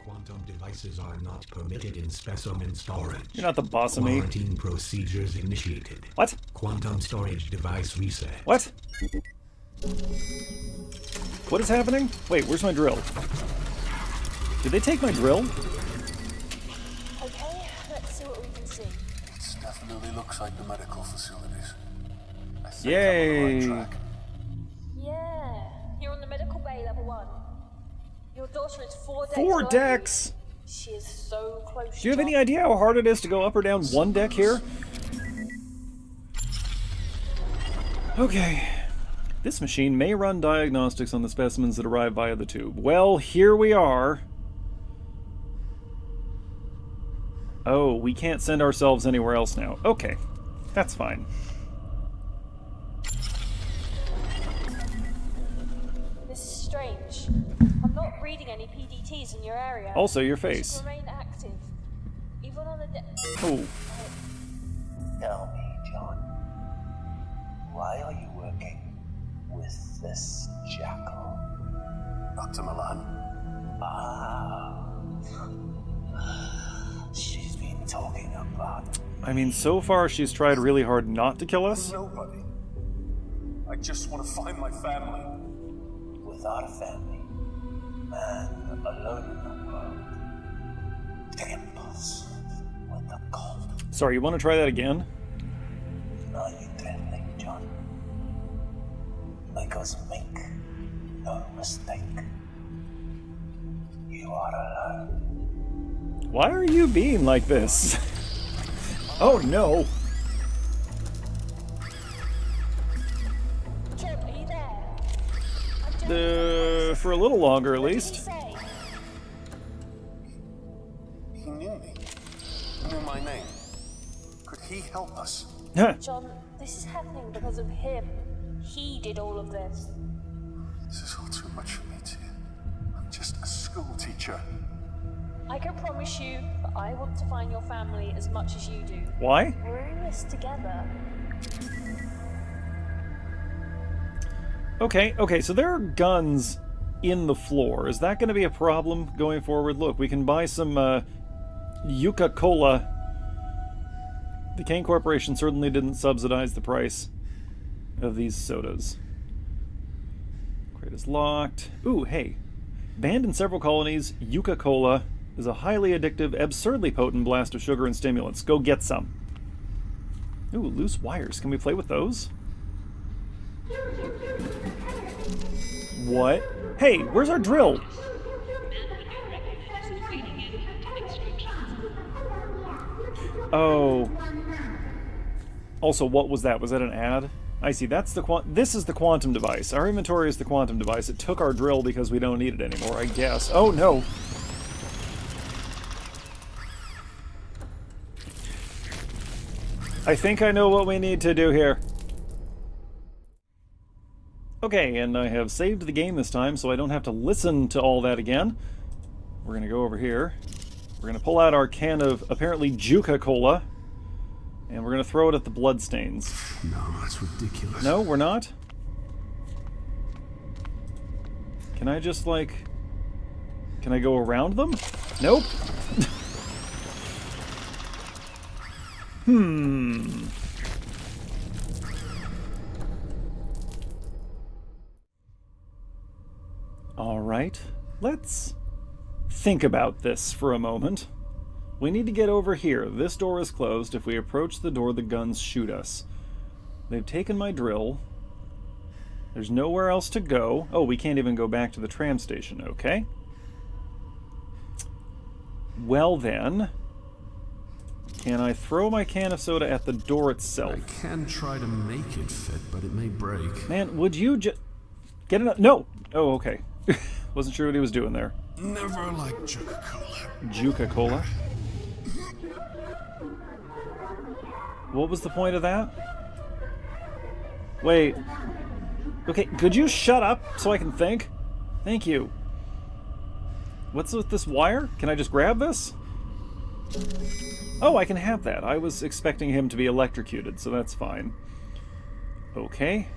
Quantum devices are not permitted in specimen storage. You're not the boss of me. Quarantine procedures initiated. What? Quantum storage device reset. What? What is happening? Wait, where's my drill? Did they take my drill? Okay, let's see what we can see. It definitely looks like the medical facilities. I think Yay! I'm on the right track. Yeah, you're on the medical bay, level 1. Your daughter is 4 decks 4 below decks! you. She is so close. Do you have any idea how hard it is to go up or down one deck here? Okay. This machine may run diagnostics on the specimens that arrive via the tube. Well, here we are. Oh, we can't send ourselves anywhere else now. Okay, that's fine. This is strange. I'm not reading any PDTs in your area. Also, your You face. should remain active. Even on the Oh, Tell me, John, why are you working with this jackal? Dr. Milan, Ah, she's been talking about I mean, so far she's tried really hard not to kill us. nobody. I just want to find my family. without a family, man alone in the world, temples with the cold. Sorry, you want to try that again? Are you trembling, John? Because make no mistake, you are alone. Why are you being like this? Oh no! John, are you there? I'm doing For a little longer at What did he least. say? He knew me. He knew my name. Could he help us? John, this is happening because of him. He did all of this. This is all too much for me, Tia. I'm just a school teacher. I can promise you that I want to find your family as much as you do. Why? We're in this together. Okay, so there are guns in the floor. Is that going to be a problem going forward? Look, we can buy some Yuca-Cola. The Kane Corporation certainly didn't subsidize the price of these sodas. Crate is locked. Ooh, hey. Banned in several colonies, Yuca-Cola is a highly addictive, absurdly potent blast of sugar and stimulants. Go get some. Ooh, loose wires. Can we play with those? What? Hey, where's our drill? Oh. Also, what was that? Was that an ad? I see. That's the this is the quantum device. Our inventory is the quantum device. It took our drill because we don't need it anymore, I guess. Oh no. I think I know what we need to do here. Okay, and I have saved the game this time, so I don't have to listen to all that again. We're going to go over here. We're going to pull out our can of, apparently, Juca-Cola, and we're going to throw it at the bloodstains. No, that's ridiculous. No, we're not? Can I just, like... Can I go around them? Nope. Alright, let's think about this for a moment. We need to get over here. This door is closed. If we approach the door, the guns shoot us. They've taken my drill. There's nowhere else to go. Oh, we can't even go back to the tram station, okay. Well then, can I throw my can of soda at the door itself? I can try to make it fit, but it may break. Man, would you just... Get enough... No! Oh, okay. Wasn't sure what he was doing there. Never liked Coca-Cola. Juca-Cola? What was the point of that? Wait. Okay, could you shut up so I can think? Thank you. What's with this wire? Can I just grab this? Oh, I can have that. I was expecting him to be electrocuted, so that's fine. Okay.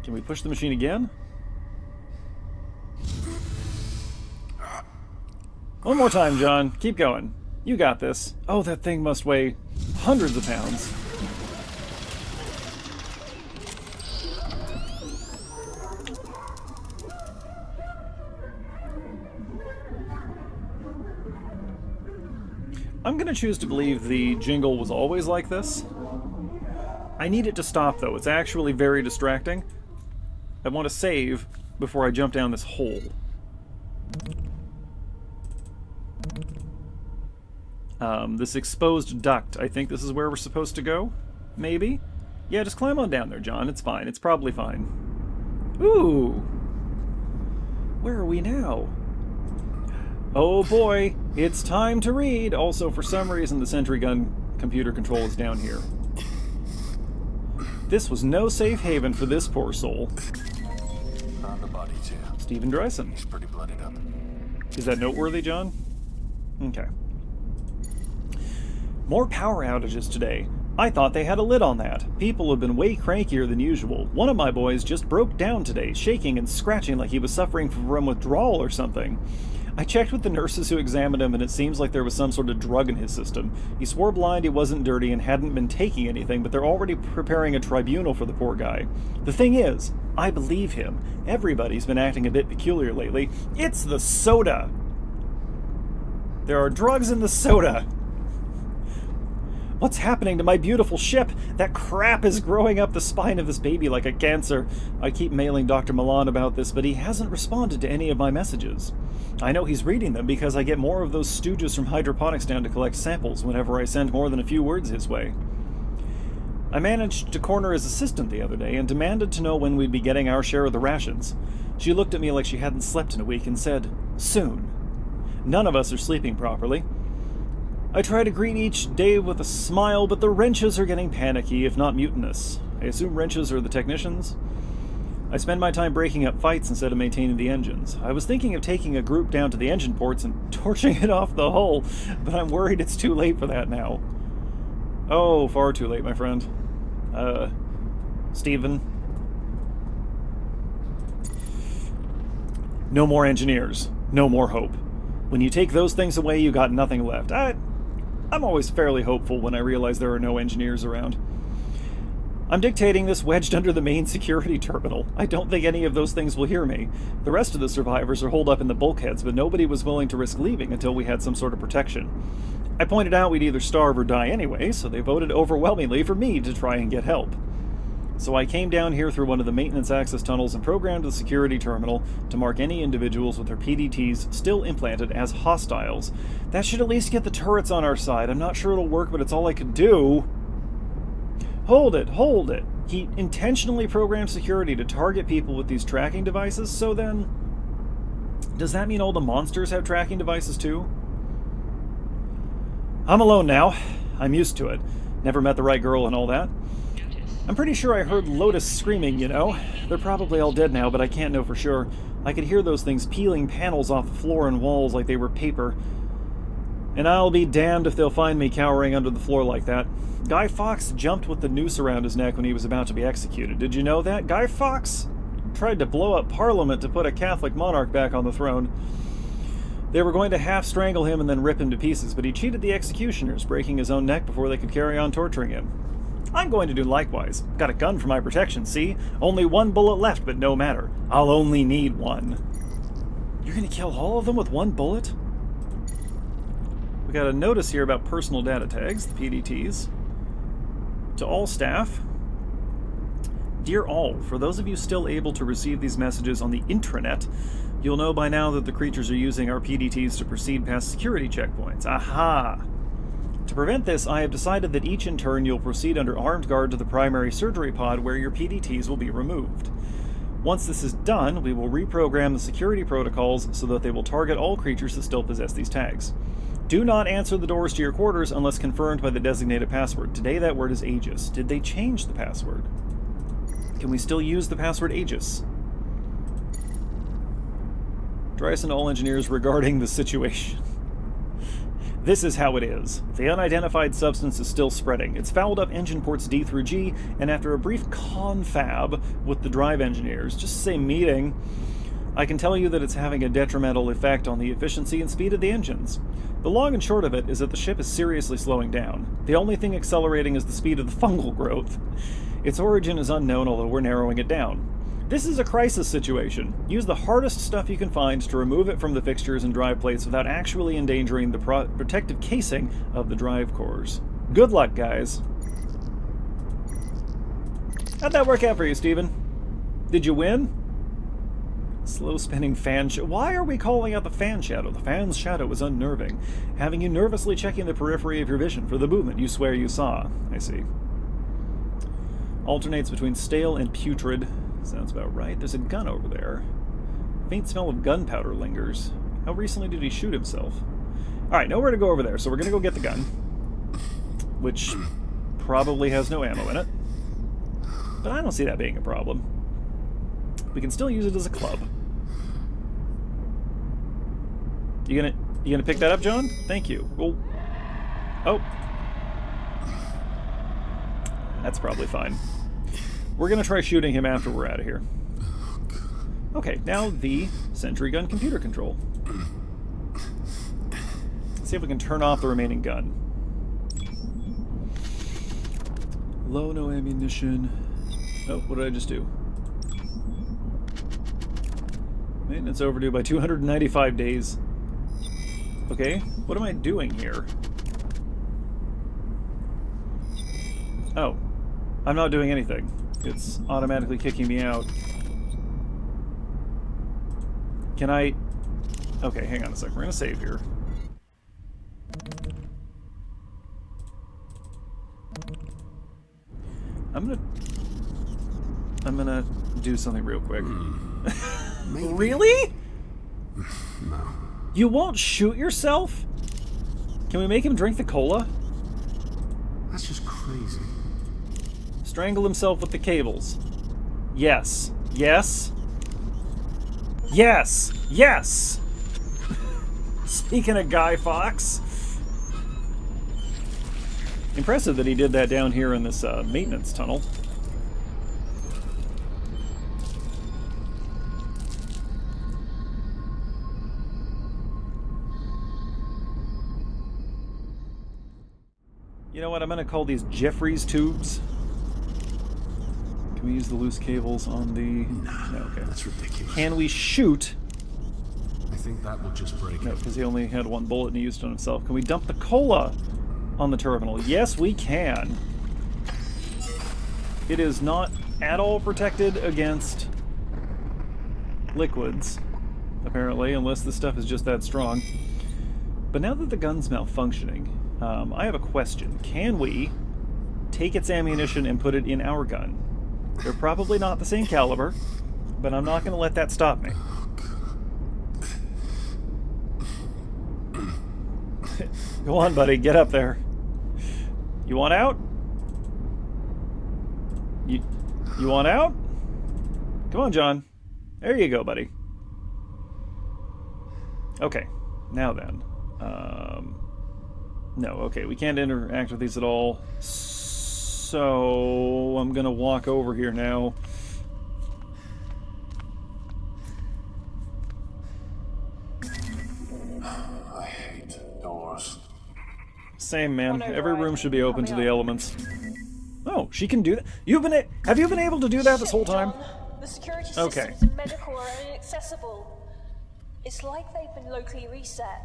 Can we push the machine again? One more time, John. Keep going. You got this. Oh, that thing must weigh hundreds of pounds. I'm gonna choose to believe the jingle was always like this. I need it to stop, though. It's actually very distracting. I want to save before I jump down this hole. This exposed duct. I think this is where we're supposed to go? Maybe? Yeah, just climb on down there, John. It's fine. It's probably fine. Ooh! Where are we now? Oh boy, it's time to read! Also, for some reason, the sentry gun computer control is down here. This was no safe haven for this poor soul. Found the body, too. Stephen Dreisen. He's pretty blooded up. Is that noteworthy, John? Okay. More power outages today. I thought they had a lid on that. People have been way crankier than usual. One of my boys just broke down today, shaking and scratching like he was suffering from withdrawal or something. I checked with the nurses who examined him, and it seems like there was some sort of drug in his system. He swore blind he wasn't dirty and hadn't been taking anything, but they're already preparing a tribunal for the poor guy. The thing is, I believe him. Everybody's been acting a bit peculiar lately. It's the soda! There are drugs in the soda! What's happening to my beautiful ship? That crap is growing up the spine of this baby like a cancer. I keep mailing Dr. Milan about this, but he hasn't responded to any of my messages. I know he's reading them because I get more of those stooges from hydroponics down to collect samples whenever I send more than a few words his way. I managed to corner his assistant the other day and demanded to know when we'd be getting our share of the rations. She looked at me like she hadn't slept in a week and said, "Soon." None of us are sleeping properly. I try to greet each day with a smile, but the wrenches are getting panicky, if not mutinous. I assume wrenches are the technicians? I spend my time breaking up fights instead of maintaining the engines. I was thinking of taking a group down to the engine ports and torching it off the hull, but I'm worried it's too late for that now. Oh, far too late, my friend. Stephen. No more engineers. No more hope. When you take those things away, you got nothing left. I'm always fairly hopeful when I realize there are no engineers around. I'm dictating this wedged under the main security terminal. I don't think any of those things will hear me. The rest of the survivors are holed up in the bulkheads, but nobody was willing to risk leaving until we had some sort of protection. I pointed out we'd either starve or die anyway, so they voted overwhelmingly for me to try and get help. So I came down here through one of the maintenance access tunnels and programmed the security terminal to mark any individuals with their PDTs still implanted as hostiles. That should at least get the turrets on our side. I'm not sure it'll work, but it's all I could do. Hold it, hold it. He intentionally programmed security to target people with these tracking devices, so then... does that mean all the monsters have tracking devices too? I'm alone now. I'm used to it. Never met the right girl and all that. I'm pretty sure I heard Lotus screaming, you know. They're probably all dead now, but I can't know for sure. I could hear those things peeling panels off the floor and walls like they were paper. And I'll be damned if they'll find me cowering under the floor like that. Guy Fawkes jumped with the noose around his neck when he was about to be executed. Did you know that? Guy Fawkes tried to blow up Parliament to put a Catholic monarch back on the throne. They were going to half-strangle him and then rip him to pieces, but he cheated the executioners, breaking his own neck before they could carry on torturing him. I'm going to do likewise. Got a gun for my protection, see? Only one bullet left, but no matter. I'll only need one. You're gonna kill all of them with one bullet? We got a notice here about personal data tags, the PDTs. To all staff. Dear all, for those of you still able to receive these messages on the intranet, you'll know by now that the creatures are using our PDTs to proceed past security checkpoints. Aha! To prevent this, I have decided that each in turn you'll proceed under armed guard to the primary surgery pod where your PDTs will be removed. Once this is done, we will reprogram the security protocols so that they will target all creatures that still possess these tags. Do not answer the doors to your quarters unless confirmed by the designated password. Today that word is Aegis. Did they change the password? Can we still use the password Aegis? Dreisen to all engineers regarding the situation. This is how it is. The unidentified substance is still spreading. It's fouled up engine ports D through G, and after a brief confab with the drive engineers, just say meeting, I can tell you that it's having a detrimental effect on the efficiency and speed of the engines. The long and short of it is that the ship is seriously slowing down. The only thing accelerating is the speed of the fungal growth. Its origin is unknown, although we're narrowing it down. This is a crisis situation. Use the hardest stuff you can find to remove it from the fixtures and drive plates without actually endangering the protective casing of the drive cores. Good luck, guys. How'd that work out for you, Steven? Did you win? Slow spinning fan shadow. Why are we calling out the fan shadow? The fan's shadow was unnerving, having you nervously checking the periphery of your vision for the movement you swear you saw. I see. Alternates between stale and putrid. Sounds about right. There's a gun over there. Faint smell of gunpowder lingers. How recently did he shoot himself? Alright, nowhere to go over there, so we're gonna go get the gun. Which probably has no ammo in it. But I don't see that being a problem. We can still use it as a club. You gonna pick that up, John? Thank you. Well, oh. That's probably fine. We're gonna try shooting him after we're out of here. Okay, now the sentry gun computer control. Let's see if we can turn off the remaining gun. Low, no ammunition. Oh, what did I just do? Maintenance overdue by 295 days. Okay, what am I doing here? Oh, I'm not doing anything. It's automatically kicking me out. Can I... Okay, hang on a second. We're gonna save here. I'm gonna do something real quick. Really? No. You won't shoot yourself? Can we make him drink the cola? That's just crazy. Strangle himself with the cables. Yes. Yes. Yes. Yes! Speaking of Guy Fawkes. Impressive that he did that down here in this maintenance tunnel. You know what? I'm going to call these Jeffries tubes. Can we use the loose cables on the... No, okay. That's ridiculous. Can we shoot? I think that will just break No, it. because he only had one bullet and he used it on himself. Can we dump the cola on the terminal? Yes, we can. It is not at all protected against liquids, apparently, unless the stuff is just that strong. But now that the gun's malfunctioning, I have a question. Can we take its ammunition and put it in our gun? They're probably not the same caliber, but I'm not going to let that stop me. Go on, buddy. Get up there. You want out? You want out? Come on, John. There you go, buddy. Okay. Now then. No, okay. We can't interact with these at all. So I'm going to walk over here now. I hate doors. Same, man. Oh, no, Every right. room should be open to Coming the up. elements. Oh, she can do that. Have you been able to do that this whole time? John, the security Okay. systems in medical are inaccessible. It's like they've been locally reset.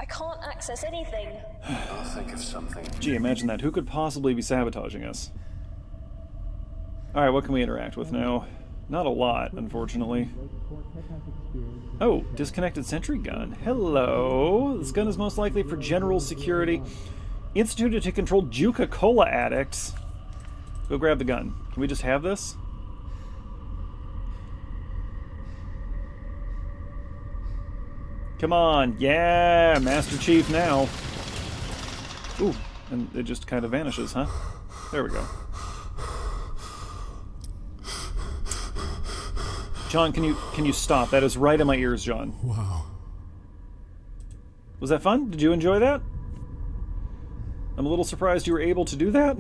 I can't access anything. I'll think of something. Gee, imagine that. Who could possibly be sabotaging us? Alright, what can we interact with now? Not a lot, unfortunately. Oh, disconnected sentry gun. Hello. This gun is most likely for general security. Instituted to control Juca-Cola addicts. Go grab the gun. Can we just have this? Come on. Yeah, Master Chief now. Ooh, and it just kind of vanishes, huh? There we go. John, can you stop? That is right in my ears, John. Wow. Was that fun? Did you enjoy that? I'm a little surprised you were able to do that.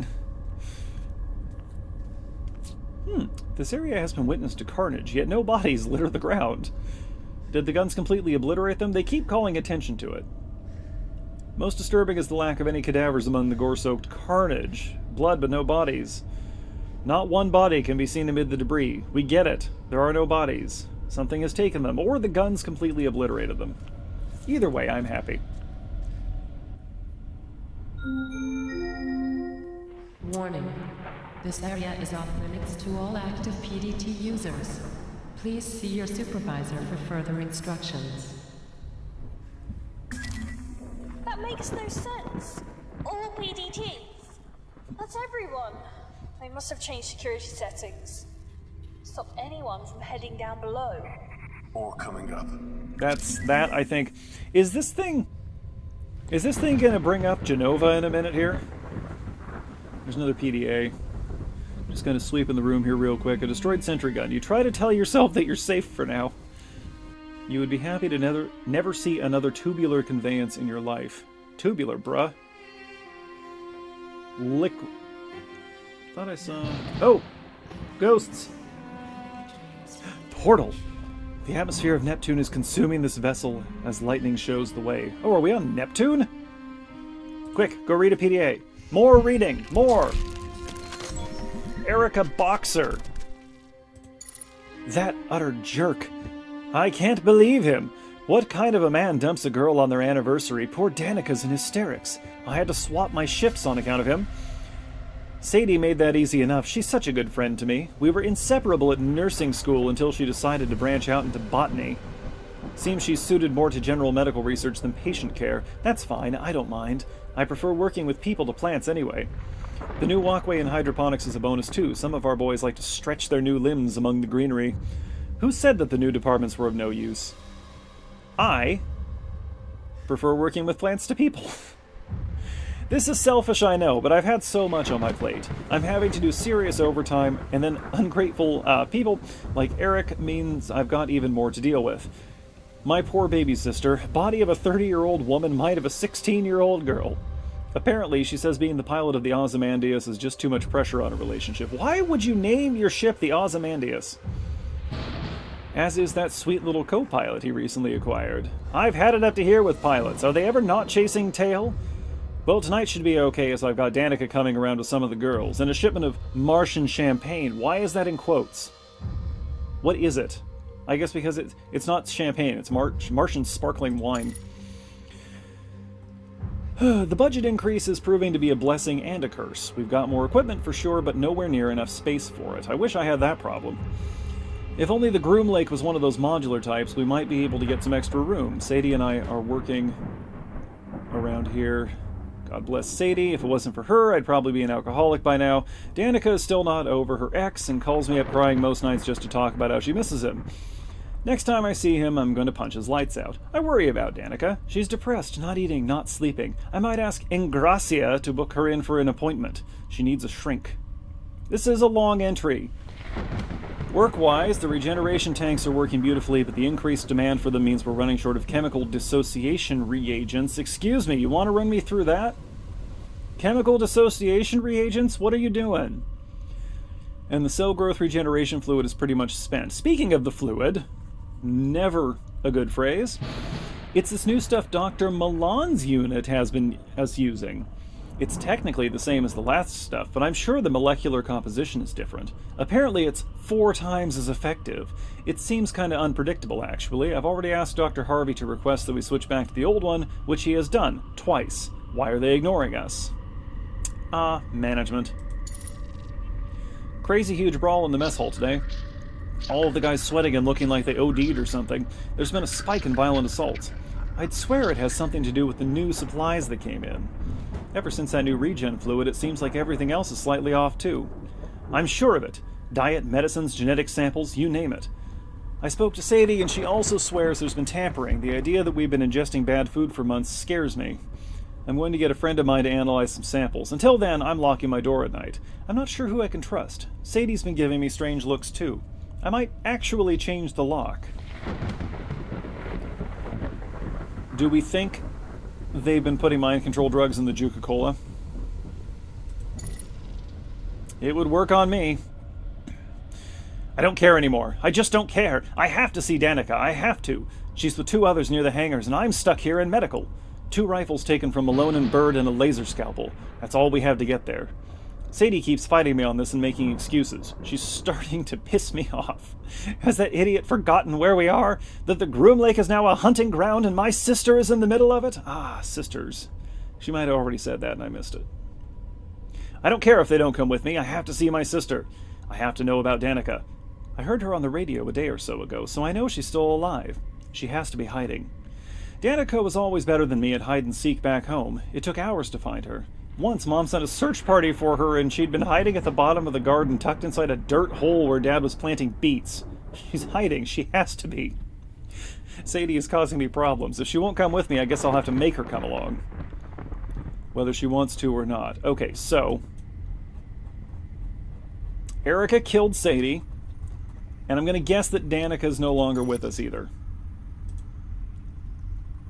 This area has been witness to carnage, yet no bodies litter the ground. Did the guns completely obliterate them? They keep calling attention to it. Most disturbing is the lack of any cadavers among the gore-soaked carnage. Blood, but no bodies. Not one body can be seen amid the debris. We get it. There are no bodies. Something has taken them, or the guns completely obliterated them. Either way, I'm happy. Warning. This area is off limits to all active PDT users. Please see your supervisor for further instructions. That makes no sense. All PDTs. That's everyone. They must have changed security settings. Stop anyone from heading down below. Or coming up. That's that, I think. Is this thing gonna bring up Genova in a minute here? There's another PDA. Just gonna sweep in the room here real quick. A destroyed sentry gun. You try to tell yourself that you're safe for now. You would be happy to never see another tubular conveyance in your life. Tubular, bruh. Thought I saw... Oh! Ghosts! Portal! The atmosphere of Neptune is consuming this vessel as lightning shows the way. Oh, are we on Neptune? Quick, go read a PDA. More reading! More! Erica Boxer! That utter jerk. I can't believe him. What kind of a man dumps a girl on their anniversary? Poor Danica's in hysterics. I had to swap my shifts on account of him. Sadie made that easy enough. She's such a good friend to me. We were inseparable at nursing school until she decided to branch out into botany. Seems she's suited more to general medical research than patient care. That's fine, I don't mind. I prefer working with people to plants anyway. The new walkway in hydroponics is a bonus too. Some of our boys like to stretch their new limbs among the greenery. Who said that the new departments were of no use? I prefer working with plants to people. This is selfish, I know, but I've had so much on my plate. I'm having to do serious overtime, and then ungrateful people like Eric means I've got even more to deal with. My poor baby sister, body of a 30-year-old woman, mind of a 16-year-old girl. Apparently, she says being the pilot of the Ozymandias is just too much pressure on a relationship. Why would you name your ship the Ozymandias? As is that sweet little co-pilot he recently acquired. I've had it up to here with pilots. Are they ever not chasing tail? Well, tonight should be okay, as I've got Danica coming around with some of the girls, and a shipment of Martian champagne. Why is that in quotes? What is it? I guess because it's not champagne, it's Martian sparkling wine. The budget increase is proving to be a blessing and a curse. We've got more equipment for sure, but nowhere near enough space for it. I wish I had that problem. If only the Groom Lake was one of those modular types, we might be able to get some extra room. Sadie and I are working around here. God bless Sadie. If it wasn't for her, I'd probably be an alcoholic by now. Danica is still not over her ex and calls me up crying most nights just to talk about how she misses him. Next time I see him, I'm going to punch his lights out. I worry about Danica. She's depressed, not eating, not sleeping. I might ask Ingracia to book her in for an appointment. She needs a shrink. This is a long entry. Work-wise, the regeneration tanks are working beautifully, but the increased demand for them means we're running short of chemical dissociation reagents. Excuse me, you want to run me through that? Chemical dissociation reagents? What are you doing? And the cell growth regeneration fluid is pretty much spent. Speaking of the fluid, never a good phrase, it's this new stuff Dr. Milan's unit has using. It's technically the same as the last stuff, but I'm sure the molecular composition is different. Apparently it's 4 times as effective. It seems kind of unpredictable, actually. I've already asked Dr. Harvey to request that we switch back to the old one, which he has done, twice. Why are they ignoring us? Management. Crazy huge brawl in the mess hall today. All of the guys sweating and looking like they OD'd or something. There's been a spike in violent assaults. I'd swear it has something to do with the new supplies that came in. Ever since that new regen fluid, it seems like everything else is slightly off too. I'm sure of it. Diet, medicines, genetic samples, you name it. I spoke to Sadie and she also swears there's been tampering. The idea that we've been ingesting bad food for months scares me. I'm going to get a friend of mine to analyze some samples. Until then, I'm locking my door at night. I'm not sure who I can trust. Sadie's been giving me strange looks too. I might actually change the lock. Do we think they've been putting mind control drugs in the Juca-Cola? It would work on me. I don't care anymore. I just don't care. I have to see Danica. I have to. She's with 2 others near the hangars, and I'm stuck here in medical. 2 rifles taken from Malone and Bird and a laser scalpel. That's all we have to get there. Sadie keeps fighting me on this and making excuses. She's starting to piss me off. Has that idiot forgotten where we are? That the Groom Lake is now a hunting ground and my sister is in the middle of it? Ah, sisters. She might have already said that and I missed it. I don't care if they don't come with me. I have to see my sister. I have to know about Danica. I heard her on the radio a day or so ago, so I know she's still alive. She has to be hiding. Danica was always better than me at hide-and-seek back home. It took hours to find her. Once, Mom sent a search party for her, and she'd been hiding at the bottom of the garden tucked inside a dirt hole where Dad was planting beets. She's hiding. She has to be. Sadie is causing me problems. If she won't come with me, I guess I'll have to make her come along. Whether she wants to or not. Okay, so... Erica killed Sadie, and I'm going to guess that Danica's no longer with us either.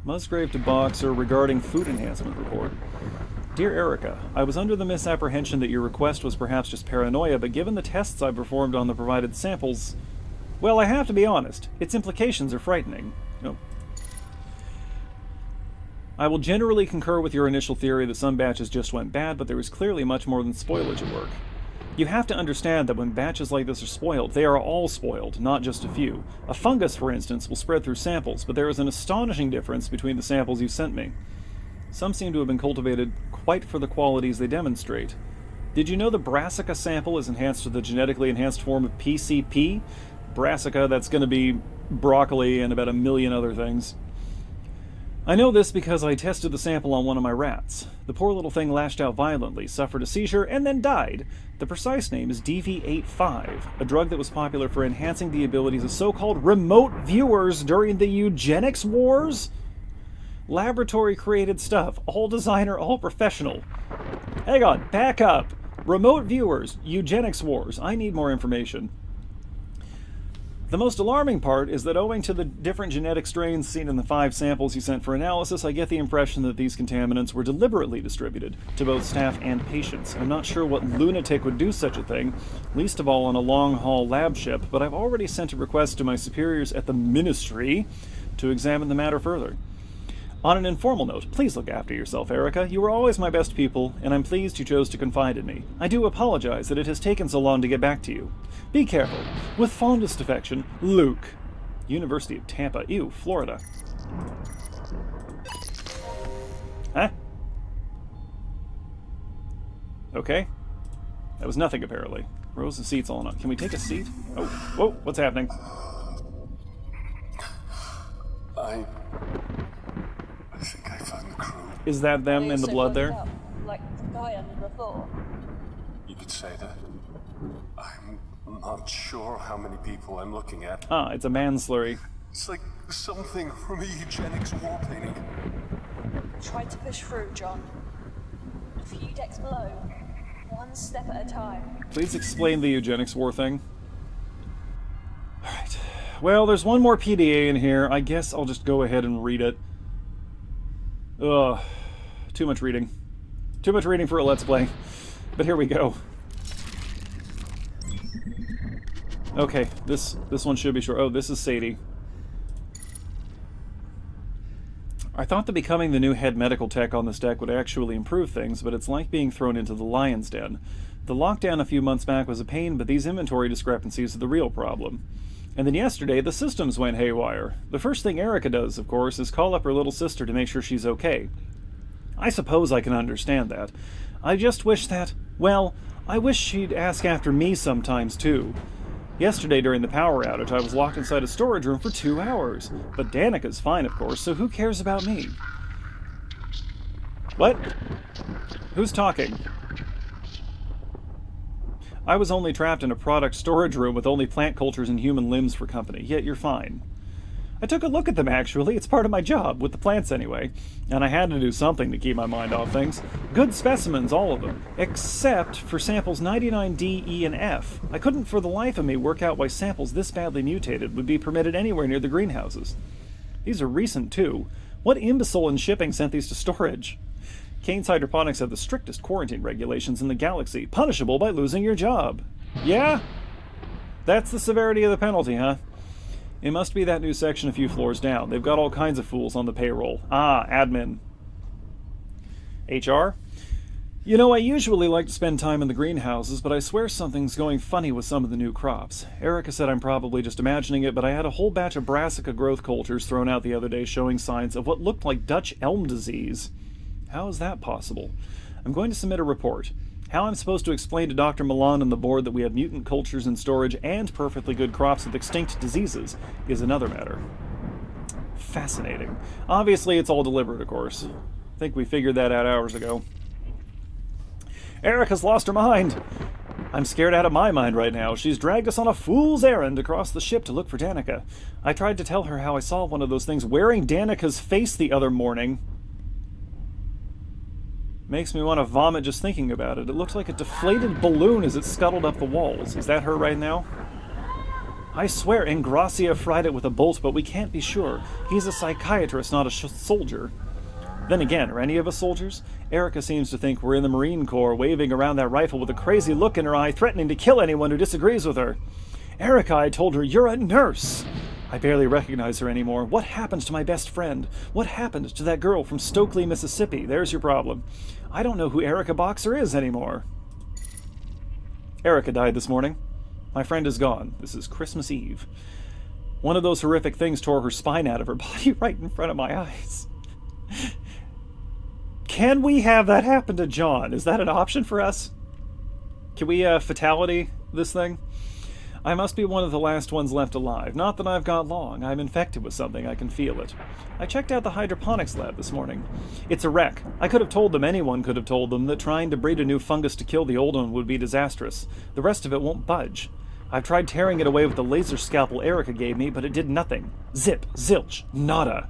Musgrave to Boxer regarding food enhancement report. Dear Erica, I was under the misapprehension that your request was perhaps just paranoia, but given the tests I performed on the provided samples, well, I have to be honest, its implications are frightening. Oh. I will generally concur with your initial theory that some batches just went bad, but there is clearly much more than spoilage at work. You have to understand that when batches like this are spoiled, they are all spoiled, not just a few. A fungus, for instance, will spread through samples, but there is an astonishing difference between the samples you sent me. Some seem to have been cultivated quite for the qualities they demonstrate. Did you know the brassica sample is enhanced to the genetically enhanced form of PCP? Brassica, that's going to be broccoli and about 1 million other things. I know this because I tested the sample on one of my rats. The poor little thing lashed out violently, suffered a seizure, and then died. The precise name is DV85, a drug that was popular for enhancing the abilities of so-called remote viewers during the eugenics wars? Laboratory-created stuff, all designer, all professional. Hang on, back up. Remote viewers, eugenics wars. I need more information. The most alarming part is that owing to the different genetic strains seen in the 5 samples you sent for analysis, I get the impression that these contaminants were deliberately distributed to both staff and patients. I'm not sure what lunatic would do such a thing, least of all on a long-haul lab ship, but I've already sent a request to my superiors at the Ministry to examine the matter further. On an informal note, please look after yourself, Erica. You were always my best pupil, and I'm pleased you chose to confide in me. I do apologize that it has taken so long to get back to you. Be careful. With fondest affection, Luke. University of Tampa. Ew, Florida. Huh? Okay. That was nothing, apparently. Rows of seats all in. Can we take a seat? Oh, whoa, what's happening? I think I found the crew. Is that them in the Also blood there? up, like the guy under the floor. You could say that. I'm not sure how many people I'm looking at. Ah, it's a manslurry. It's like something from a eugenics war painting. Try to push through, John. A few decks below. One step at a time. Please explain the eugenics war thing. Alright. Well, there's one more PDA in here. I guess I'll just go ahead and read it. Ugh. Too much reading. Too much reading for a Let's Play. But here we go. Okay, this one should be short. Oh, this is Sadie. I thought that becoming the new head medical tech on this deck would actually improve things, but it's like being thrown into the lion's den. The lockdown a few months back was a pain, but these inventory discrepancies are the real problem. And then yesterday, the systems went haywire. The first thing Erica does, of course, is call up her little sister to make sure she's okay. I suppose I can understand that. I just wish that... well, I wish she'd ask after me sometimes, too. Yesterday, during the power outage, I was locked inside a storage room for 2 hours. But Danica's fine, of course, so who cares about me? What? Who's talking? I was only trapped in a product storage room with only plant cultures and human limbs for company, yet you're fine. I took a look at them, actually. It's part of my job, with the plants anyway. And I had to do something to keep my mind off things. Good specimens, all of them. Except for samples 99D, E, and F. I couldn't for the life of me work out why samples this badly mutated would be permitted anywhere near the greenhouses. These are recent, too. What imbecile in shipping sent these to storage? Kane's Hydroponics have the strictest quarantine regulations in the galaxy, punishable by losing your job. Yeah? That's the severity of the penalty, huh? It must be that new section a few floors down. They've got all kinds of fools on the payroll. Ah, admin. HR? You know, I usually like to spend time in the greenhouses, but I swear something's going funny with some of the new crops. Erica said I'm probably just imagining it, but I had a whole batch of brassica growth cultures thrown out the other day showing signs of what looked like Dutch elm disease. How is that possible? I'm going to submit a report. How I'm supposed to explain to Dr. Milan and the board that we have mutant cultures in storage and perfectly good crops with extinct diseases is another matter. Fascinating. Obviously, it's all deliberate, of course. I think we figured that out hours ago. Erica's lost her mind. I'm scared out of my mind right now. She's dragged us on a fool's errand across the ship to look for Danica. I tried to tell her how I saw one of those things wearing Danica's face the other morning. Makes me want to vomit just thinking about it. It looks like a deflated balloon as it scuttled up the walls. Is that her right now? I swear Ingracia fried it with a bolt, but we can't be sure. He's a psychiatrist, not a soldier. Then again, are any of us soldiers? Erica seems to think we're in the Marine Corps, waving around that rifle with a crazy look in her eye, threatening to kill anyone who disagrees with her. Erica, I told her, you're a nurse! I barely recognize her anymore. What happened to my best friend? What happened to that girl from Stokely, Mississippi? There's your problem. I don't know who Erica Boxer is anymore. Erica died this morning. My friend is gone. This is Christmas Eve. One of those horrific things tore her spine out of her body right in front of my eyes. Can we have that happen to John? Is that an option for us? Can we fatality this thing? I must be one of the last ones left alive. Not that I've got long. I'm infected with something. I can feel it. I checked out the hydroponics lab this morning. It's a wreck. I could have told them, anyone could have told them, that trying to breed a new fungus to kill the old one would be disastrous. The rest of it won't budge. I've tried tearing it away with the laser scalpel Erica gave me, but it did nothing. Zip, zilch, nada.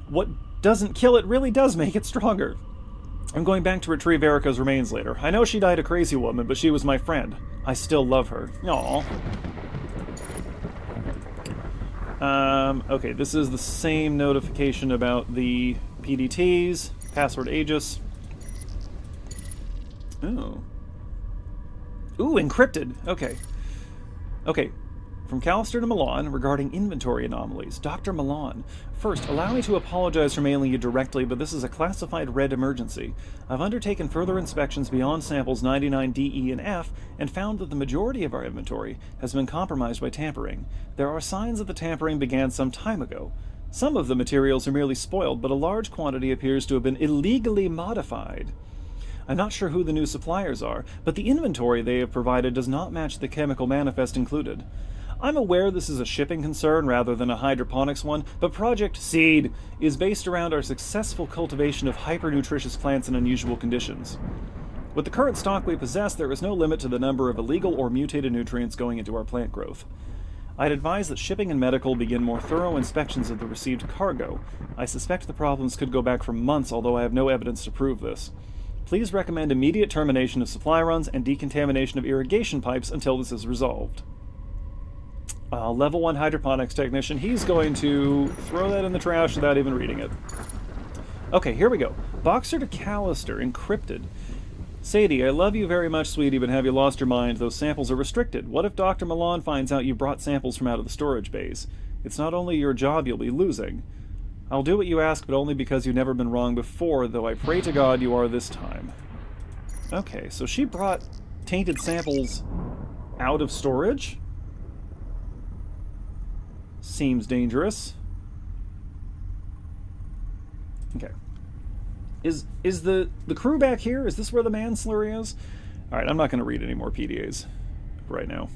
What doesn't kill it really does make it stronger. I'm going back to retrieve Erica's remains later. I know she died a crazy woman, but she was my friend. I still love her. Aww. Okay, this is the same notification about the PDTs. Password Aegis. Ooh. Ooh, encrypted. Okay. Okay. From Callister to Milan regarding inventory anomalies. Dr. Milan. First, allow me to apologize for mailing you directly, but this is a classified red emergency. I've undertaken further inspections beyond samples 99 D, E, and F, and found that the majority of our inventory has been compromised by tampering. There are signs that the tampering began some time ago. Some of the materials are merely spoiled, but a large quantity appears to have been illegally modified. I'm not sure who the new suppliers are, but the inventory they have provided does not match the chemical manifest included. I'm aware this is a shipping concern rather than a hydroponics one, but Project Seed is based around our successful cultivation of hyper-nutritious plants in unusual conditions. With the current stock we possess, there is no limit to the number of illegal or mutated nutrients going into our plant growth. I'd advise that shipping and medical begin more thorough inspections of the received cargo. I suspect the problems could go back for months, although I have no evidence to prove this. Please recommend immediate termination of supply runs and decontamination of irrigation pipes until this is resolved. Level 1 hydroponics technician. He's going to throw that in the trash without even reading it. Okay, here we go. Boxer to Callister, encrypted. Sadie, I love you very much, sweetie, but have you lost your mind? Those samples are restricted. What if Dr. Milan finds out you brought samples from out of the storage bays? It's not only your job you'll be losing. I'll do what you ask, but only because you've never been wrong before, though I pray to God you are this time. Okay, so she brought tainted samples out of storage? Seems dangerous. Okay. Is the crew back here? Is this where the manslaughter is? Alright, I'm not going to read any more PDAs right now.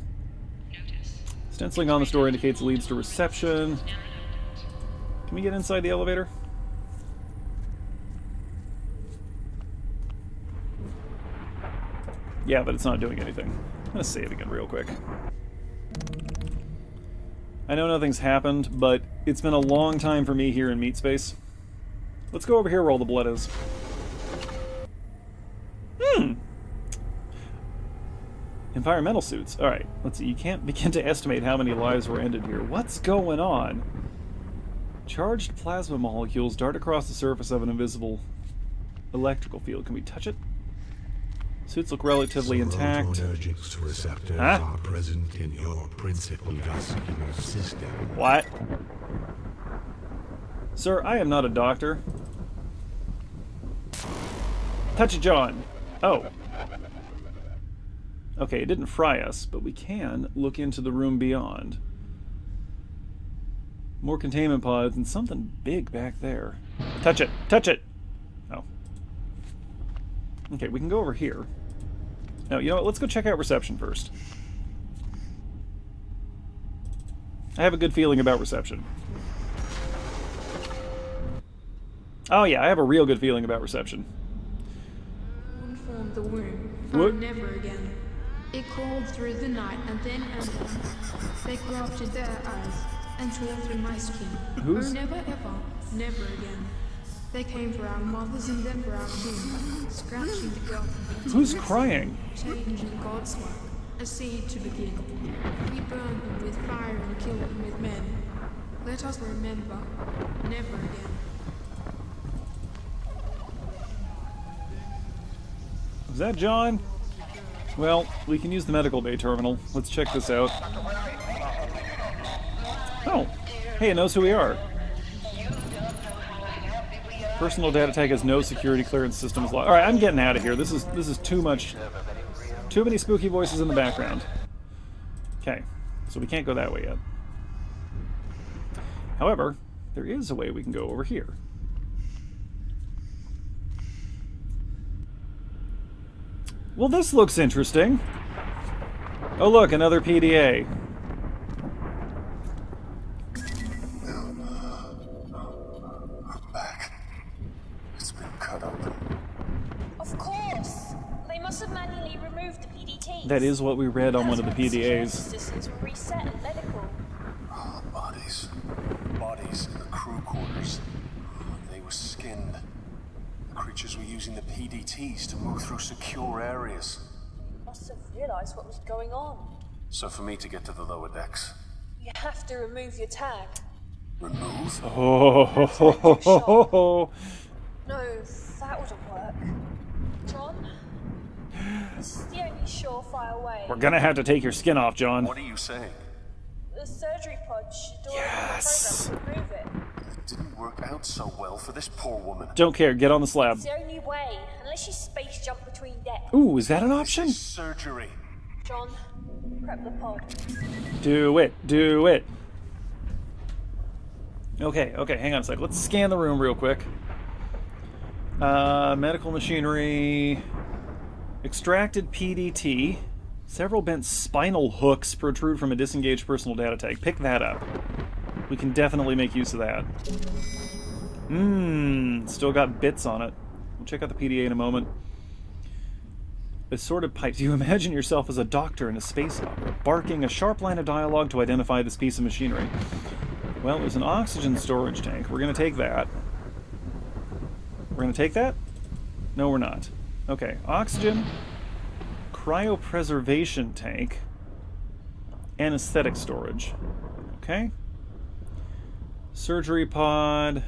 Stenciling on the door indicates it leads to reception. Can we get inside the elevator? Yeah, but it's not doing anything. I'm going to save again real quick. I know nothing's happened, but it's been a long time for me here in Meat Space. Let's go over here where all the blood is. Environmental suits. Alright, let's see. You can't begin to estimate how many lives were ended here. What's going on? Charged plasma molecules dart across the surface of an invisible electrical field. Can we touch it? Suits look relatively intact. Serotonergics receptors Huh? are present in your principal vascular system. What? Sir, I am not a doctor. Touch it, John. Oh. Okay, it didn't fry us, but we can look into the room beyond. More containment pods and something big back there. Touch it! Touch it! Oh. Okay, we can go over here. No, you know what? Let's go check out reception first. I have a good feeling about reception. Oh yeah, I have a real good feeling about reception. Formed the womb. What? Found never again. It crawled through the night and then they grafted their eyes and tore through my skin. Who's- Oh, never ever, never again. They came for our mothers and then for our kin, scratching the earth. Who's crying? Changing God's work, a seed to begin. We burned them with fire and killed them with men. Let us remember, never again. Is that John? Well, we can use the medical bay terminal. Let's check this out. Oh, hey, it knows who we are. Personal data tag has no security clearance systems. All right, I'm getting out of here. This is too much. Too many spooky voices in the background. Okay, so we can't go that way yet. However, there is a way we can go over here. Well, this looks interesting. Oh, look, another PDA. Her back. It's been cut open. Of course! They must have manually removed the PDTs. That is what we read on one of the That's when PDAs. security systems were reset at medical. Bodies. Bodies in the crew quarters. They were skinned. The creatures were using the PDTs to move through secure areas. Must have realized what was going on. So for me to get to the lower decks, You have to remove your tag. remove? Oh, No, that wouldn't work. John? This is the only surefire way. we're gonna have to take your skin off, John. What are you saying? The surgery pod should already Yes. have a program to remove it. It didn't work out so well for this poor woman. Don't care, get on the slab. It's the only way, unless you space jump between decks. Ooh, is that an option? This is surgery. John, prep the pod. Do it, do it. Okay, hang on a sec. Let's scan the room real quick. Medical machinery. Extracted PDT. Several bent spinal hooks protrude from a disengaged personal data tag. Pick that up. We can definitely make use of that. Still got bits on it. We'll check out the PDA in a moment. Assorted pipes. You imagine yourself as a doctor in a space opera, barking a sharp line of dialogue to identify this piece of machinery. Well, there's an oxygen storage tank. We're going to take that. We're going to take that? No, we're not. Okay, oxygen, cryopreservation tank, anesthetic storage. Okay. Surgery pod,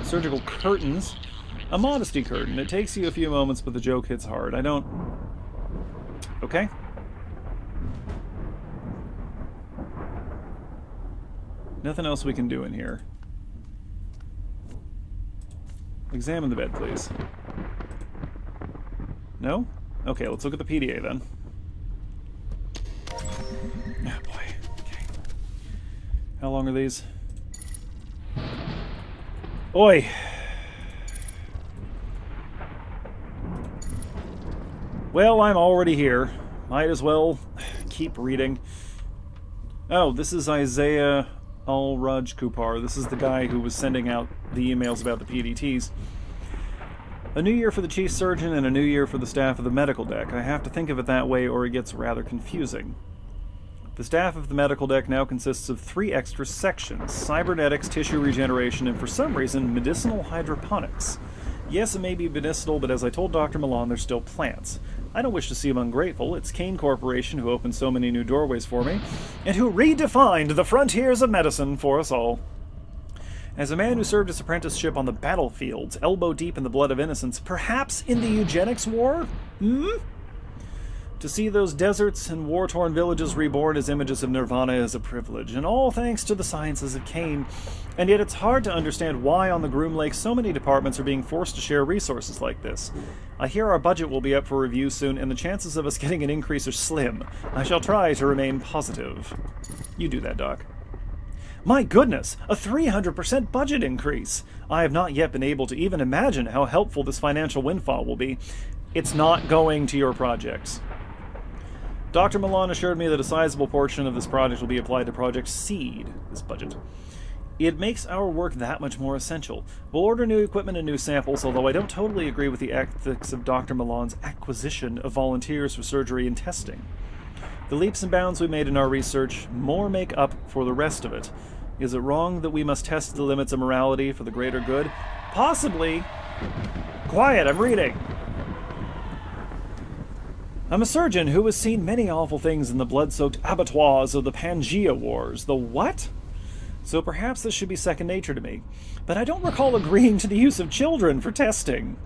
surgical curtains, a modesty curtain. It takes you a few moments, but the joke hits hard. I don't... Okay. Nothing else we can do in here. Examine the bed, please. No? Okay, let's look at the PDA then. Oh boy. Okay. How long are these? Oi! Well, I'm already here. Might as well keep reading. Oh, this is Isaiah Al-Raj Kupar. This is the guy who was sending out the emails about the PDTs. A new year for the chief surgeon and a new year for the staff of the medical deck. I have to think of it that way or it gets rather confusing. The staff of the medical deck now consists of 3 extra sections: cybernetics, tissue regeneration, and for some reason, medicinal hydroponics. Yes, it may be medicinal, but as I told Dr. Milan, they're still plants. I don't wish to seem ungrateful. It's Kane Corporation who opened so many new doorways for me, and who redefined the frontiers of medicine for us all. As a man who served his apprenticeship on the battlefields, elbow deep in the blood of innocents, perhaps in the eugenics war? To see those deserts and war-torn villages reborn as images of nirvana is a privilege, and all thanks to the sciences of Cain. And yet it's hard to understand why on the Groom Lake so many departments are being forced to share resources like this. I hear our budget will be up for review soon, and the chances of us getting an increase are slim. I shall try to remain positive. You do that, Doc. My goodness, a 300% budget increase! I have not yet been able to even imagine how helpful this financial windfall will be. It's not going to your projects. Dr. Milan assured me that a sizable portion of this project will be applied to Project Seed, this budget. It makes our work that much more essential. We'll order new equipment and new samples, although I don't totally agree with the ethics of Dr. Milan's acquisition of volunteers for surgery and testing. The leaps and bounds we made in our research more make up for the rest of it. Is it wrong that we must test the limits of morality for the greater good? Possibly. Quiet, I'm reading. I'm a surgeon who has seen many awful things in the blood-soaked abattoirs of the Pangea Wars. The what? So perhaps this should be second nature to me. But I don't recall agreeing to the use of children for testing.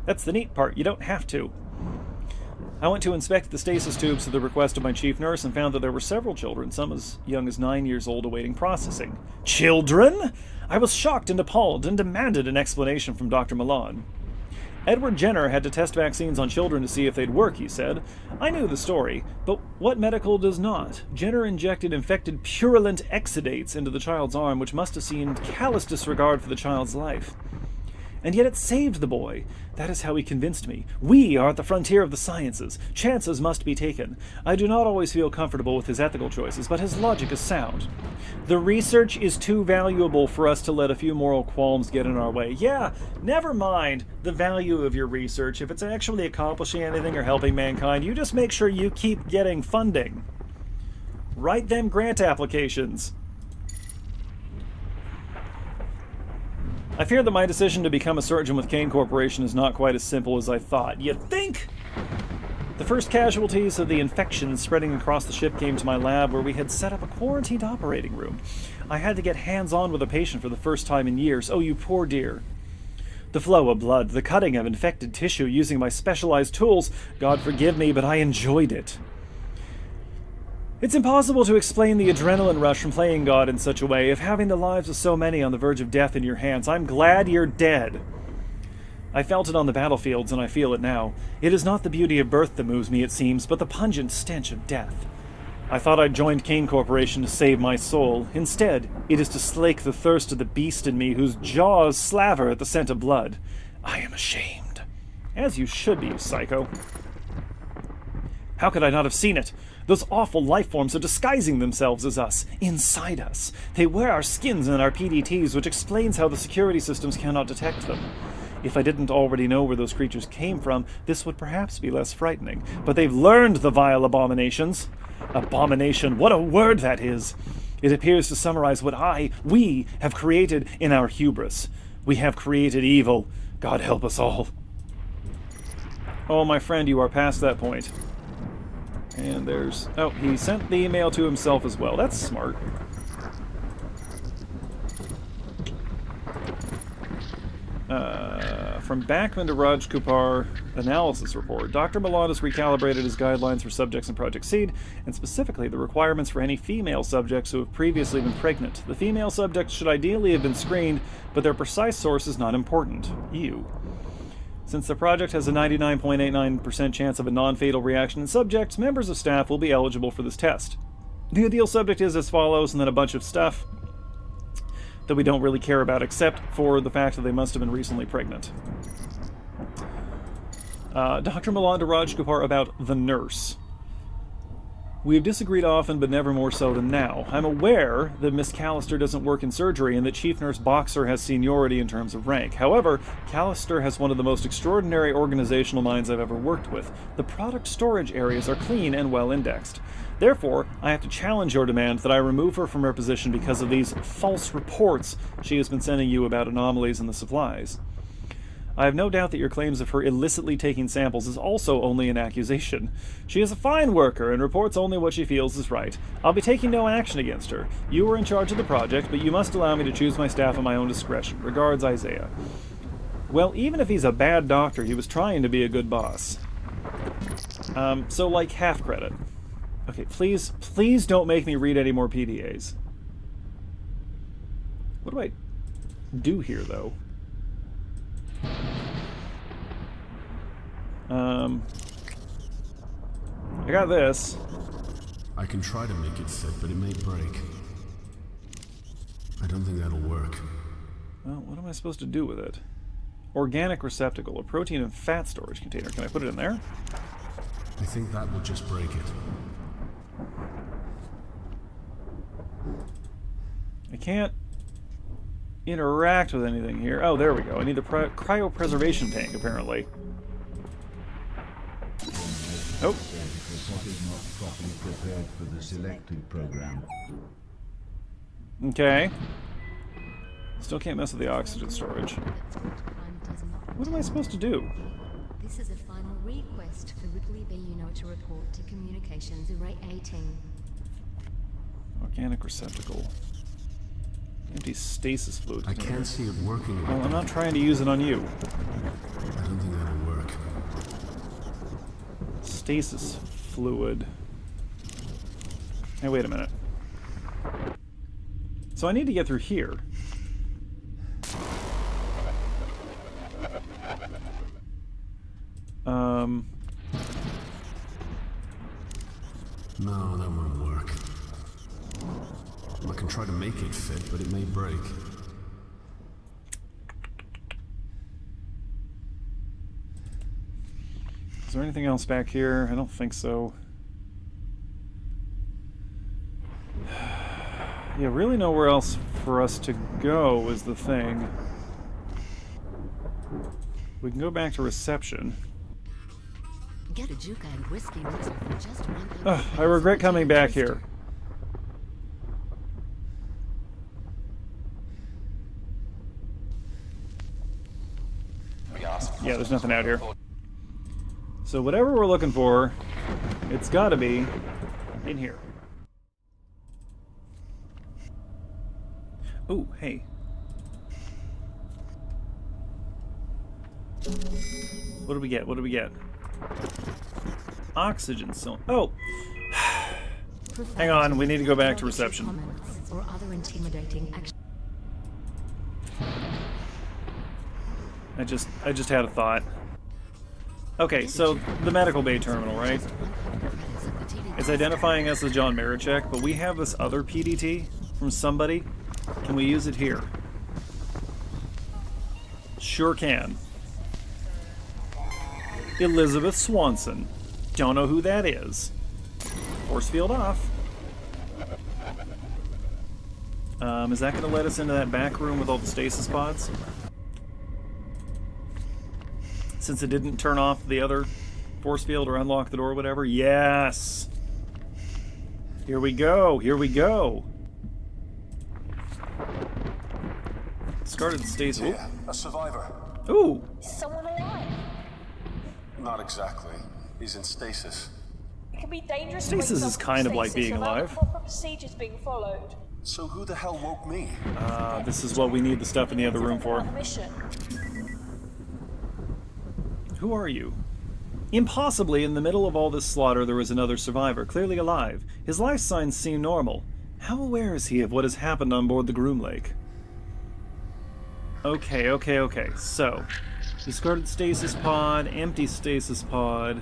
That's the neat part, you don't have to. I went to inspect the stasis tubes at the request of my chief nurse and found that there were several children, some as young as 9 years old, awaiting processing. Children? I was shocked and appalled and demanded an explanation from Dr. Milan. Edward Jenner had to test vaccines on children to see if they'd work, he said. I knew the story, but what medical does not? Jenner injected infected purulent exudates into the child's arm, which must have seemed callous disregard for the child's life. And yet it saved the boy. That is how he convinced me. We are at the frontier of the sciences. Chances must be taken. I do not always feel comfortable with his ethical choices, but his logic is sound. The research is too valuable for us to let a few moral qualms get in our way. Yeah, never mind the value of your research. If it's actually accomplishing anything or helping mankind, you just make sure you keep getting funding. Write them grant applications. I fear that my decision to become a surgeon with Kane Corporation is not quite as simple as I thought. You think? The first casualties of the infection spreading across the ship came to my lab, where we had set up a quarantined operating room. I had to get hands-on with a patient for the first time in years. Oh, you poor dear. The flow of blood, the cutting of infected tissue using my specialized tools, God forgive me, but I enjoyed it. It's impossible to explain the adrenaline rush from playing God in such a way, of having the lives of so many on the verge of death in your hands. I'm glad you're dead. I felt it on the battlefields, and I feel it now. It is not the beauty of birth that moves me, it seems, but the pungent stench of death. I thought I'd joined Kane Corporation to save my soul. Instead, it is to slake the thirst of the beast in me, whose jaws slaver at the scent of blood. I am ashamed. As you should be, you psycho. How could I not have seen it? Those awful life forms are disguising themselves as us, inside us. They wear our skins and our PDTs, which explains how the security systems cannot detect them. If I didn't already know where those creatures came from, this would perhaps be less frightening. But they've learned the vile abominations. Abomination, what a word that is! It appears to summarize what we have created in our hubris. We have created evil. God help us all. Oh, my friend, you are past that point. And there's... oh, he sent the email to himself as well. That's smart. From Backman to Raj Kupar analysis report. Dr. Milan has recalibrated his guidelines for subjects in Project Seed, and specifically the requirements for any female subjects who have previously been pregnant. The female subjects should ideally have been screened, but their precise source is not important. Ew. Since the project has a 99.89% chance of a non-fatal reaction in subjects, members of staff will be eligible for this test. The ideal subject is as follows, and then a bunch of stuff that we don't really care about, except for the fact that they must have been recently pregnant. Dr. Milan to Raj Kupar about the nurse. We have disagreed often, but never more so than now. I'm aware that Miss Callister doesn't work in surgery and that Chief Nurse Boxer has seniority in terms of rank. However, Callister has one of the most extraordinary organizational minds I've ever worked with. The product storage areas are clean and well indexed. Therefore, I have to challenge your demand that I remove her from her position because of these false reports she has been sending you about anomalies in the supplies. I have no doubt that your claims of her illicitly taking samples is also only an accusation. She is a fine worker and reports only what she feels is right. I'll be taking no action against her. You are in charge of the project, but you must allow me to choose my staff at my own discretion. Regards, Isaiah. Well, even if he's a bad doctor, he was trying to be a good boss. So, like, half credit. Okay, please don't make me read any more PDAs. What do I do here, though? I got this. I can try to make it fit, but it may break. I don't think that'll work. Well, what am I supposed to do with it? Organic receptacle, a protein and fat storage container. Can I put it in there? I think that will just break it. I can't interact with anything here. Oh, there we go. I need the cryopreservation tank, apparently. Oh. What is not properly prepared for the selected program. Okay. Still can't mess with the oxygen storage. What am I supposed to do? This is a final request for Ripley B. Unit to report to Communications Array 18. Organic receptacle. Empty stasis fluid. I can't see it working. Well, I'm not trying to use it on you. I don't think that'll work. Stasis fluid. Hey, wait a minute. So I need to get through here. No, that won't work. I can try to make it fit, but it may break. Is there anything else back here? I don't think so. Yeah, really nowhere else for us to go is the thing. We can go back to reception. Get a Juca and whiskey mixer for just Ugh, I regret coming back here. Yeah, there's nothing out here. So whatever we're looking for, it's gotta be in here. Oh, hey. What do we get? What do we get? Oxygen cylinder. Oh! Hang on, we need to go back to reception. Or other intimidating action. I just had a thought. Okay, so the medical bay terminal, right? It's identifying us as John Marichek, but we have this other PDT from somebody. Can we use it here? Sure can. Elizabeth Swanson. Don't know who that is. Force field off. Is that going to let us into that back room with all the stasis pods? Since it didn't turn off the other force field or unlock the door or whatever? Yes! Here we go, here we go! Discarded stasis. Yeah, a survivor. Ooh! Is someone alive? Not exactly. He's in stasis. It can be dangerous. Stasis to wake is someone kind from of like stasis being without alive. the proper procedures being followed. So who the hell woke me? This is what we need the stuff in the other room for. Mission. Who are you? Impossibly, in the middle of all this slaughter, there was another survivor, clearly alive. His life signs seem normal. How aware is he of what has happened on board the Groom Lake? Okay. So, discarded stasis pod, empty stasis pod.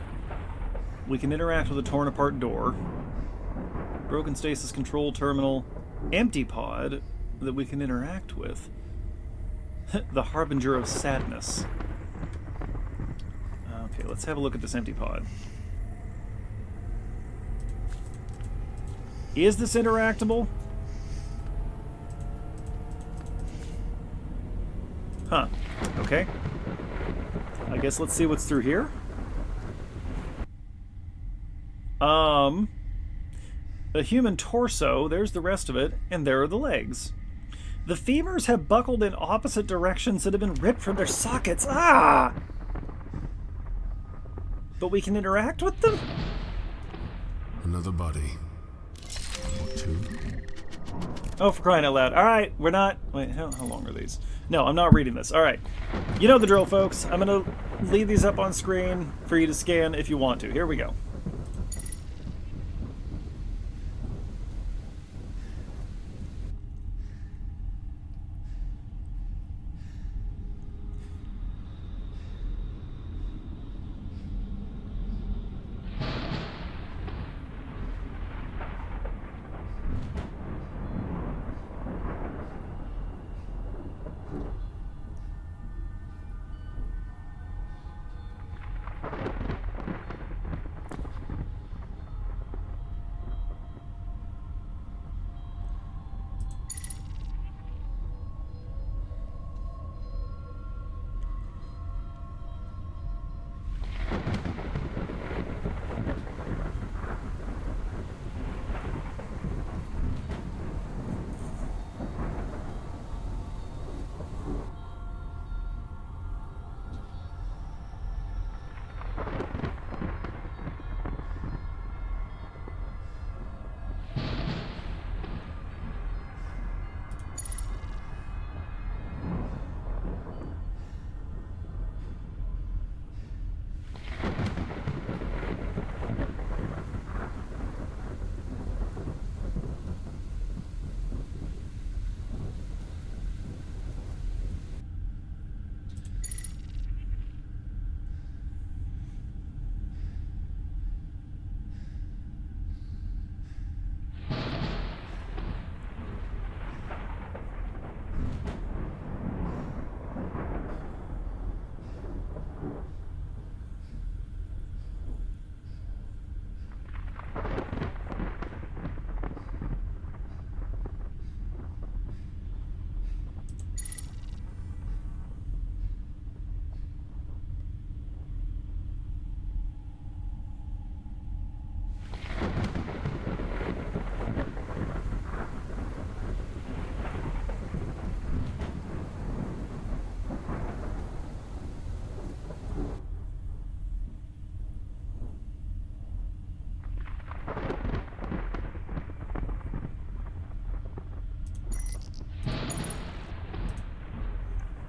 We can interact with a torn apart door. Broken stasis control terminal. Empty pod that we can interact with. The Harbinger of Sadness. Okay, let's have a look at this empty pod. Is this interactable? Huh. Okay. I guess let's see what's through here. A human torso, there's the rest of it, and there are the legs. The femurs have buckled in opposite directions that have been ripped from their sockets. Ah! But we can interact with them? Another body. Or two. Oh, for crying out loud. Alright, we're not... Wait, how long are these? No, I'm not reading this. Alright. You know the drill, folks. I'm going to leave these up on screen for you to scan if you want to. Here we go.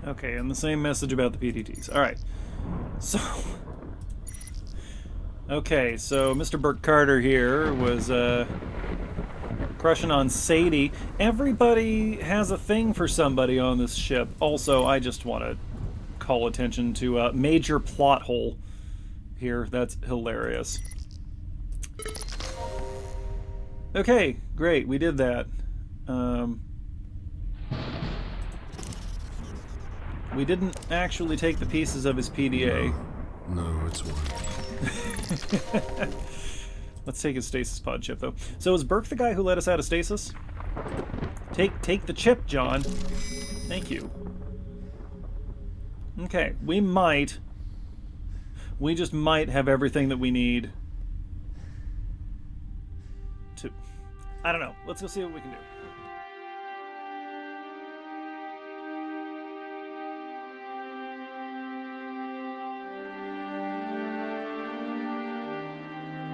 Okay, and the same message about the PDTs. Alright. So... Okay, so Mr. Burke Carter here was, crushing on Sadie. Everybody has a thing for somebody on this ship. Also, I just want to call attention to a major plot hole here. That's hilarious. Okay, great, we did that. We didn't actually take the pieces of his PDA. No, it's one. Let's take his stasis pod chip, though. So is Burke the guy who let us out of stasis? Take the chip, John. Thank you. Okay, we just might have everything that we need to... I don't know. Let's go see what we can do.